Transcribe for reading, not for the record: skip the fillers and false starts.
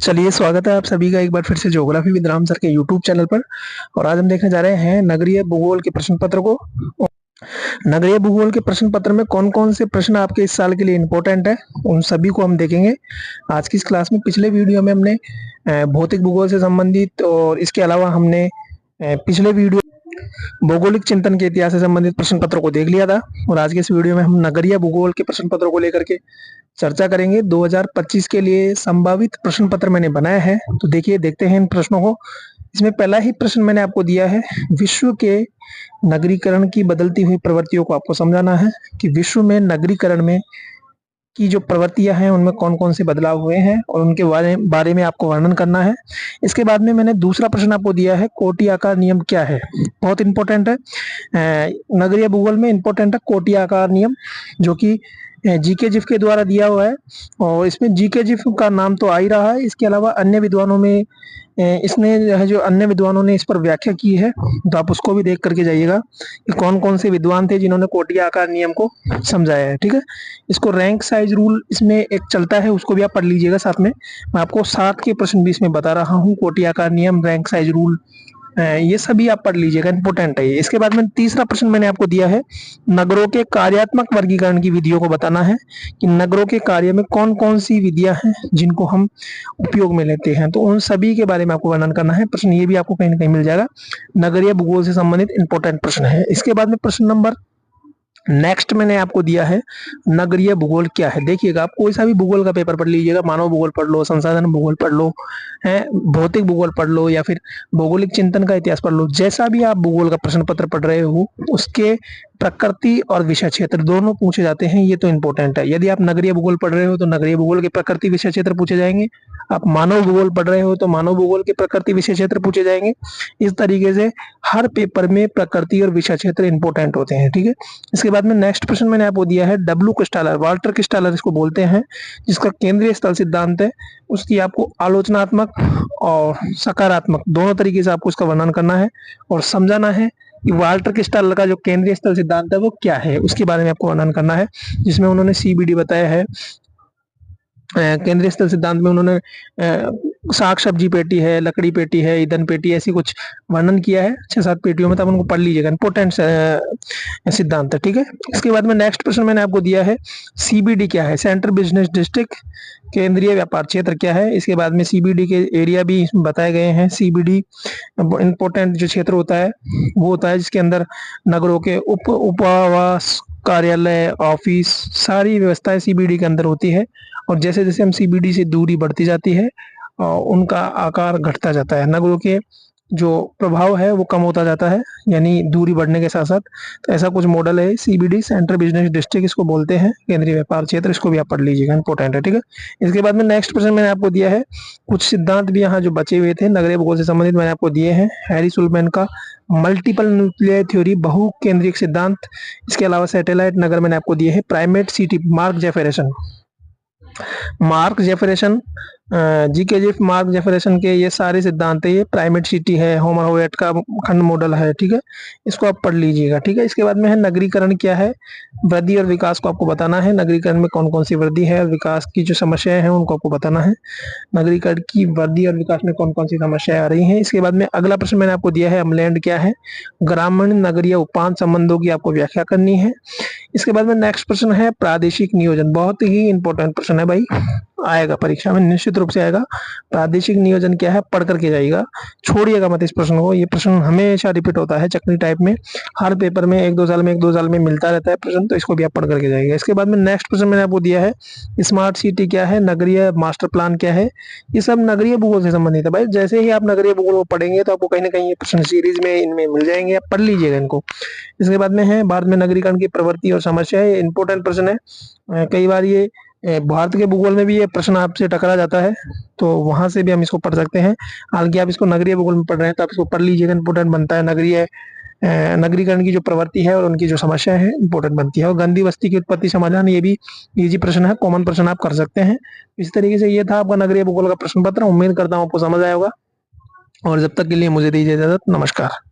चलिए, स्वागत है आप सभी का एक बार फिर से ज्योग्राफी विद राम सर के यूट्यूब चैनल पर। और आज हम देखने जा रहे हैं नगरीय भूगोल के प्रश्न पत्र को। नगरीय भूगोल के प्रश्न पत्र में कौन कौन से प्रश्न आपके इस साल के लिए इम्पोर्टेंट है, उन सभी को हम देखेंगे आज की इस क्लास में। पिछले वीडियो में हमने भौतिक भूगोल से संबंधित और इसके अलावा हमने पिछले वीडियो भौगोलिक चिंतन के इतिहास से संबंधित प्रश्न पत्रों को देख लिया था। और आज के इस वीडियो में हम नगरीय भूगोल के प्रश्न पत्रों को लेकर के चर्चा करेंगे। 2025 के लिए संभावित प्रश्न पत्र मैंने बनाया है, तो देखिए देखते हैं इन प्रश्नों को। इसमें पहला ही प्रश्न मैंने आपको दिया है, विश्व के नगरीकरण की बदलती हुई प्रवृत्तियों को आपको समझाना है कि विश्व में नगरीकरण में की जो प्रवृत्तियां हैं उनमें कौन कौन से बदलाव हुए हैं और उनके बारे में आपको वर्णन करना है। इसके बाद में मैंने दूसरा प्रश्न आपको दिया है, कोटि आकार नियम क्या है। बहुत इंपॉर्टेंट है, नगरीय भूगोल में इंपॉर्टेंट है कोटि आकार नियम, जो कि जीके जिफ के द्वारा दिया हुआ है। और इसमें जीके जिफ का नाम तो आ ही रहा है, इसके अलावा अन्य विद्वानों में इसने जो अन्य विद्वानों ने इस पर व्याख्या की है, तो आप उसको भी देख करके जाइएगा कि कौन कौन से विद्वान थे जिन्होंने कोटि आकार नियम को समझाया है। ठीक है, इसको रैंक साइज रूल इसमें एक चलता है, उसको भी आप पढ़ लीजिएगा साथ में। मैं आपको 60 के प्रश्न भी इसमें बता रहा हूँ, कोटि आकार नियम, रैंक साइज रूल, ये सभी आप पढ़ लीजिएगा, इंपॉर्टेंट है ये। इसके बाद में तीसरा प्रश्न मैंने आपको दिया है, नगरों के कार्यात्मक वर्गीकरण की विधियों को बताना है कि नगरों के कार्य में कौन कौन सी विधियां हैं जिनको हम उपयोग में लेते हैं, तो उन सभी के बारे में आपको वर्णन करना है। प्रश्न ये भी आपको कहीं ना कहीं मिल जाएगा, नगरीय भूगोल से संबंधित इंपॉर्टेंट प्रश्न है। इसके बाद में प्रश्न नंबर नेक्स्ट मैंने आपको दिया है, नगरीय भूगोल क्या है। देखिएगा, आप कोई सा भी भूगोल का पेपर पढ़ लीजिएगा, मानव भूगोल पढ़ लो, संसाधन भूगोल पढ़ लो, है भौतिक भूगोल पढ़ लो, या फिर भौगोलिक चिंतन का इतिहास पढ़ लो, जैसा भी आप भूगोल का प्रश्न पत्र पढ़ रहे हो उसके प्रकृति और विषय क्षेत्र दोनों पूछे जाते हैं, ये तो इंपॉर्टेंट है। यदि आप नगरीय भूगोल पढ़ रहे हो तो नगरीय भूगोल के प्रकृति विषय क्षेत्र पूछे जाएंगे, आप मानव भूगोल पढ़ रहे हो तो मानव भूगोल के प्रकृति विषय क्षेत्र पूछे जाएंगे। इस तरीके से हर पेपर में प्रकृति और विषय क्षेत्र इंपॉर्टेंट होते हैं। ठीक है, इसके बाद में नेक्स्ट प्रश्न मैंने आपको दिया है, डब्ल्यू क्रिस्टालर, वाल्टर क्रिस्टालर इसको बोलते हैं, जिसका केंद्रीय स्थल सिद्धांत है, उसकी आपको आलोचनात्मक और सकारात्मक दोनों तरीके से आपको उसका वर्णन करना है और समझाना है कि वाल्टर क्रिस्टालर का जो केंद्रीय स्थल सिद्धांत है वो क्या है, उसके बारे में आपको वर्णन करना है। जिसमें उन्होंने सीबीडी बताया है, केंद्रीय स्थल सिद्धांत में उन्होंने साग सब्जी पेटी है, लकड़ी पेटी है, ईंधन पेटी, ऐसी कुछ वर्णन किया है 6-7 पेटियों में, तब उनको पढ़ लीजिएगा, इंपोर्टेंट सिद्धांत है। ठीक है, इसके बाद में नेक्स्ट प्रश्न मैंने आपको दिया है, सीबीडी क्या है, सेंट्रल बिजनेस डिस्ट्रिक्ट, केंद्रीय व्यापार क्षेत्र क्या है। इसके बाद में सीबीडी के एरिया भी इसमें बताए गए हैं। सीबीडी इंपोर्टेंट जो क्षेत्र होता है वो होता है जिसके अंदर नगरों के उपवास, कार्यालय, ऑफिस, सारी व्यवस्थाएं सीबीडी के अंदर होती है। और जैसे जैसे हम सीबीडी से दूरी बढ़ती जाती है उनका आकार घटता जाता है, नगरों के जो प्रभाव है वो कम होता जाता है, यानी दूरी बढ़ने के साथ साथ। तो ऐसा कुछ मॉडल है सीबीडी, सेंट्रल बिजनेस डिस्ट्रिक्ट इसको बोलते हैं, केंद्रीय व्यापार क्षेत्र, इसको भी आप पढ़ लीजिएगा, इंपॉर्टेंट है। ठीक है, इसके बाद में नेक्स्ट प्रश्न मैंने आपको दिया है, कुछ सिद्धांत भी यहाँ जो बचे हुए थे नगरीय भूगोल से संबंधित मैंने आपको दिए हैं, हैरी सुलमैन का मल्टीपल न्यूक्लियर थ्योरी, बहु केंद्रिक सिद्धांत, इसके अलावा सैटेलाइट नगर मैंने आपको दिए है, primate city, Mark Jefferson, Mark Jefferson, GK Zipf, Mark Jefferson के ये सारे सिद्धांत है, ये प्राइमेट सिटी है, होमर होवेट का खंड मॉडल है। ठीक है, इसको आप पढ़ लीजिएगा। ठीक है, इसके बाद में है नगरीकरण क्या है, वृद्धि और विकास को आपको बताना है, नगरीकरण में कौन कौन सी वृद्धि है और विकास की जो समस्याएं हैं उनको आपको बताना है, नगरीकरण की वृद्धि और विकास में कौन कौन सी समस्याएं आ रही हैं। इसके बाद में अगला प्रश्न मैंने आपको दिया है, अमलैंड क्या है, ग्रामीण नगरीय उपांत संबंधों की आपको व्याख्या करनी है। इसके बाद में नेक्स्ट प्रश्न है प्रादेशिक नियोजन, बहुत ही इंपॉर्टेंट प्रश्न है भाई, आएगा परीक्षा में निश्चित रूप से आएगा। प्रादेशिक नियोजन क्या है, पढ़ करके जाइएगा, छोड़िएगा मत इस प्रश्न को, ये प्रश्न हमेशा रिपीट होता है चटनी टाइप में, हर पेपर में 1-2 साल में मिलता रहता है प्रश्न, तो इसको भी आप पढ़ करके जाइएगा। इसके बाद में नेक्स्ट प्रश्न मैंने आपको दिया है, स्मार्ट सिटी क्या है, नगरीय मास्टर प्लान क्या है, ये सब नगरीय भूगोल से संबंधित है भाई। जैसे ही आप नगरीय भूगोल को पढ़ेंगे तो आपको कहीं ना कहीं ये प्रश्न सीरीज में इनमें मिल जाएंगे, आप पढ़ लीजिएगा इनको। इसके बाद में है भारत में नगरीकरण की प्रवृत्ति और समस्या, ये इंपॉर्टेंट प्रश्न है, कई बार ये भारत के भूगोल में भी ये प्रश्न आपसे टकरा जाता है, तो वहां से भी हम इसको पढ़ सकते हैं। हालांकि आप इसको नगरीय भूगोल में पढ़ रहे हैं तो आप इसको पढ़ लीजिएगा, इंपॉर्टेंट बनता है। नगरीकरण की जो प्रवृत्ति है और उनकी जो समस्या है इंपॉर्टेंट बनती है। और गंदी बस्ती की उत्पत्ति समाधान, ये भी इजी प्रश्न है, कॉमन प्रश्न आप कर सकते हैं। इस तरीके से ये था आपका नगरीय भूगोल का प्रश्न पत्र, उम्मीद करता हूँ आपको समझ आया होगा। और जब तक के लिए मुझे दीजिए इजाजत, नमस्कार।